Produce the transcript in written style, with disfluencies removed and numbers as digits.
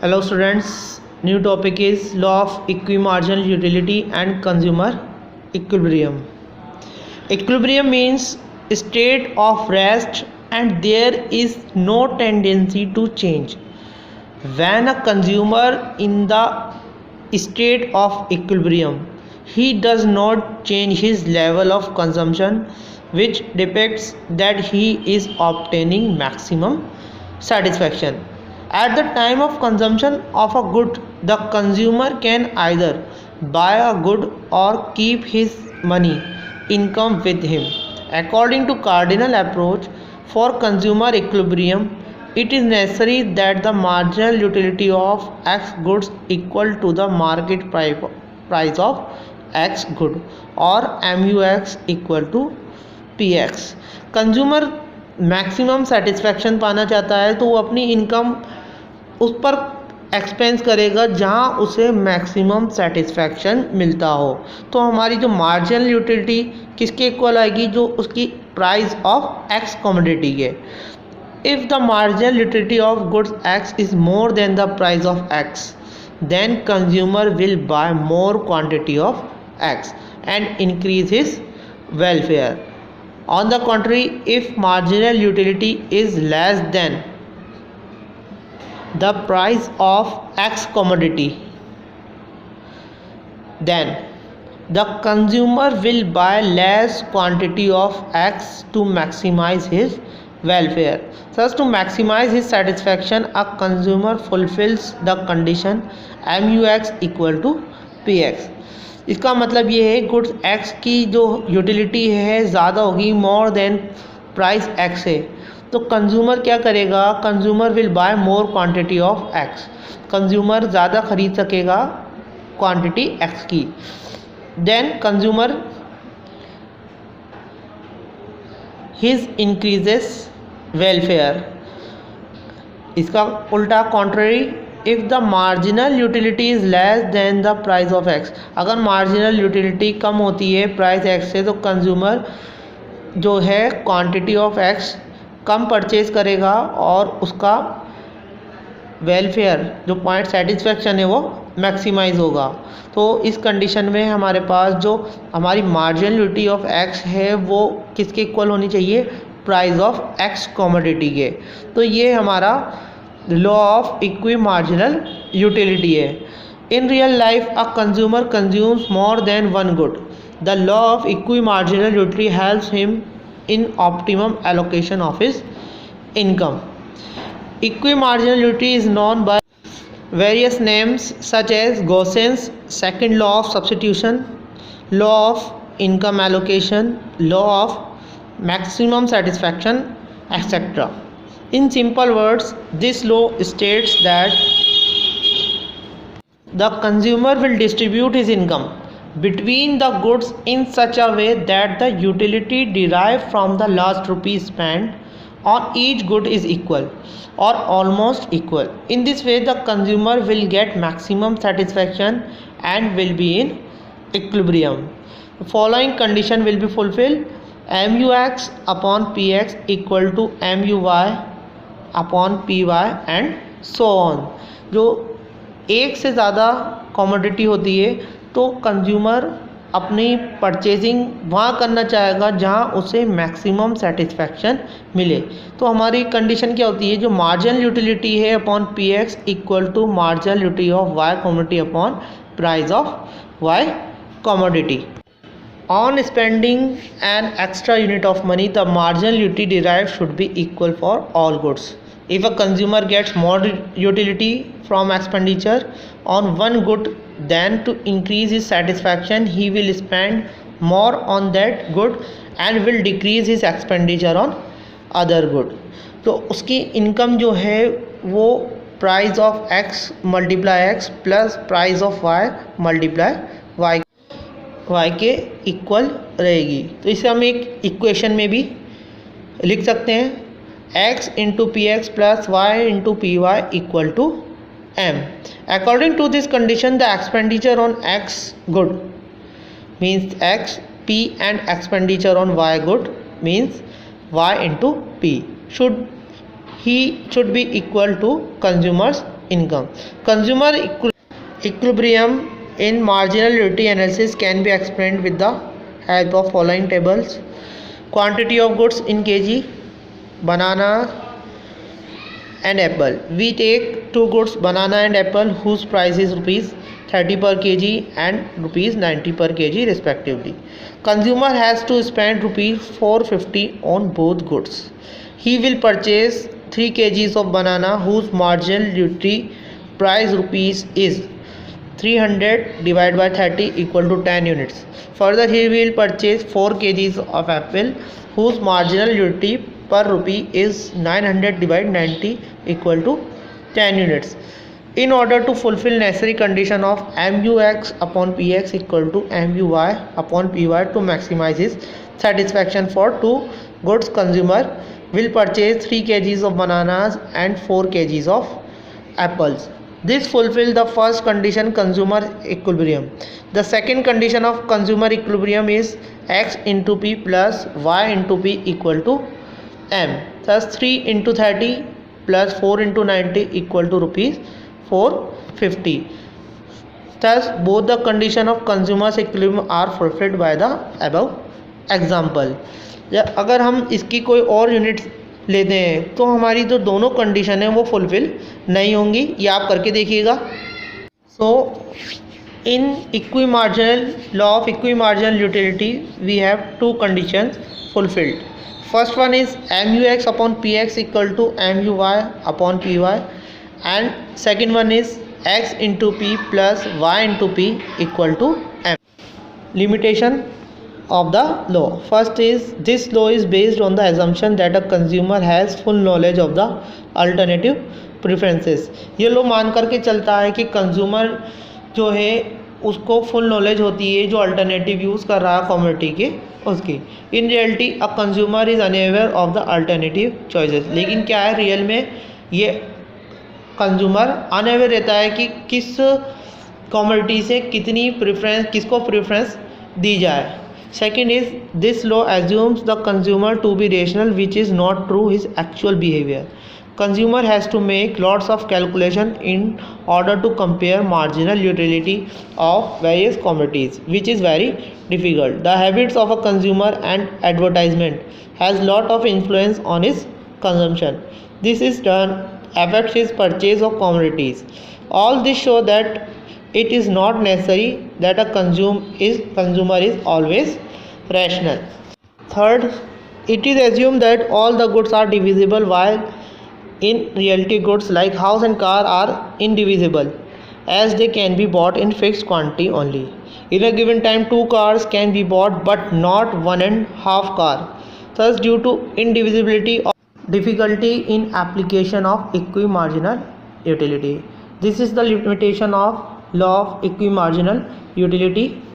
Hello students, new topic is law of equimarginal utility and consumer equilibrium. Equilibrium means state of rest and there is no tendency to change. When a consumer in the state of equilibrium, he does not change his level of consumption, which depicts that he is obtaining maximum satisfaction. At the time of consumption of a good, the consumer can either buy a good or keep his money income with him. According to cardinal approach for consumer equilibrium, it is necessary that the marginal utility of X goods equal to the market price of X good or MUX equal to PX. Consumer maximum satisfaction पाना चाहता है तो वो अपनी income उस पर expense करेगा जहां उसे मैक्सिमम सेटिस्फैक्शन मिलता हो। तो हमारी जो मार्जिनल यूटिलिटी किसके इक्वल आएगी, जो उसकी प्राइस ऑफ एक्स कमोडिटी के। If the marginal utility of goods x is more than the price of x, then consumer will buy more quantity of X and increase his welfare. On the contrary, if marginal utility is less than the price of X commodity, then the consumer will buy less quantity of X to maximize his welfare. Thus, to maximize his satisfaction, a consumer fulfills the condition MUX equal to PX. इसका मतलब ये है goods X की जो utility है ज़्यादा होगी, more than price X है, तो कंज्यूमर क्या करेगा, consumer will buy more quantity of X। Consumer ज़्यादा खरीद सकेगा क्वांटिटी X की। Then consumer his increases welfare. इसका उल्टा contrary, if the marginal utility is less than the price of X, अगर मार्जिनल यूटिलिटी कम होती है प्राइस एक्स से तो कंज्यूमर जो है क्वांटिटी ऑफ एक्स कम परचेज करेगा और उसका वेलफेयर जो पॉइंट सेटिस्फेक्शन है वो मैक्सिमाइज होगा। तो इस कंडीशन में हमारे पास जो हमारी मार्जिनल यूटिलिटी ऑफ एक्स है वो किसके इक्वल होनी चाहिए, प्राइस ऑफ एक्स कमोडिटी के। तो ये हमारा law of equi marginal utility है। In real life a consumer consumes more than one good. The law of equi marginal utility helps him in optimum allocation of his income. Equi marginal utility is known by various names such as Gaussian's second law of substitution, law of income allocation, law of maximum satisfaction, etc. In simple words, this law states that the consumer will distribute his income between the goods in such a way that the utility derived from the last rupee spent on each good is equal or almost equal. In this way, the consumer will get maximum satisfaction and will be in equilibrium. The following condition will be fulfilled: MUX upon PX equal to MUY upon PY and so on. जो एक से ज़्यादा commodity होती है तो consumer अपनी purchasing वहाँ करना चाहेगा जहाँ उसे मैक्सिमम सेटिस्फैक्शन मिले। तो हमारी कंडीशन क्या होती है, जो मार्जिनल यूटिलिटी है upon P X equal to marginal utility of Y commodity upon price of Y commodity. On spending an extra unit of money the marginal utility derived should be equal for all goods. If a consumer gets more utility from expenditure on one good, then to increase his satisfaction, he will spend more on that good and will decrease his expenditure on other good. तो उसकी income जो है वो price of X multiply X plus price of Y multiply Y के equal रहेगी। तो इसे हम एक इक्वेशन में भी लिख सकते हैं, x into px plus y into py equal to m. According to this condition, the expenditure on x good means x, p, and expenditure on y good means y into p should be equal to consumer's income. Consumer equilibrium in marginal utility analysis can be explained with the help of following tables. Quantity of goods in kg, banana and apple. We take two goods, banana and apple, whose price is rupees 30 per kg and rupees 90 per kg respectively. Consumer has to spend rupees 450 on both goods. He will purchase 3 kgs of banana whose marginal utility price rupees is 300 divided by 30 equal to 10 units. Further, he will purchase 4 kgs of apple whose marginal utility per rupee is 900 divided 90 equal to 10 units. In order to fulfill necessary condition of MUX upon PX equal to MUY upon PY to maximize his satisfaction for two goods, consumer will purchase 3 kgs of bananas and 4 kgs of apples. This fulfills the first condition, consumer equilibrium. The second condition of consumer equilibrium is X into P plus Y into P equal to M. Thus 3 into 30 plus 4 into 90 equal to rupees 450. Thus both the condition of consumer's equilibrium are fulfilled by the above example. अगर हम इसकी कोई और unit लेते हैं तो हमारी जो दोनों कंडीशन है वो फुलफिल नहीं होंगी. ये आप करके देखिएगा. So in equi marginal law of equi marginal utility we have two conditions fulfilled. First one is MUX upon PX equal to MUY upon PY and second one is X into P plus Y into P equal to M. Limitation of the law. First is this law is based on the assumption that a consumer has full knowledge of the alternative preferences. ये लो मान करके चलता है कि consumer जो है उसको full knowledge होती है जो अल्टरनेटिव यूज़ कर रहा है कम्युनिटी के उसकी. In reality a consumer is unaware of the alternative choices. लेकिन क्या है रियल में ये कंज्यूमर अनअवेयर रहता है कि किस कम्युनिटी से कितनी प्रेफरेंस किसको प्रेफरेंस दी जाए. Second is this law assumes the consumer to be rational, which is not true his actual behavior. Consumer has to make lots of calculation in order to compare marginal utility of various commodities, which is very difficult. The habits of a consumer and advertisement has lot of influence on his consumption. This is done affects his purchase of commodities. All this show that it is not necessary that a consumer is always rational. Third, it is assumed that all the goods are divisible, while in reality goods like house and car are indivisible, as they can be bought in fixed quantity only. In a given time, 2 cars can be bought but not 1.5 car. Thus, due to indivisibility or difficulty in application of equimarginal utility. This is the limitation of law of equimarginal utility.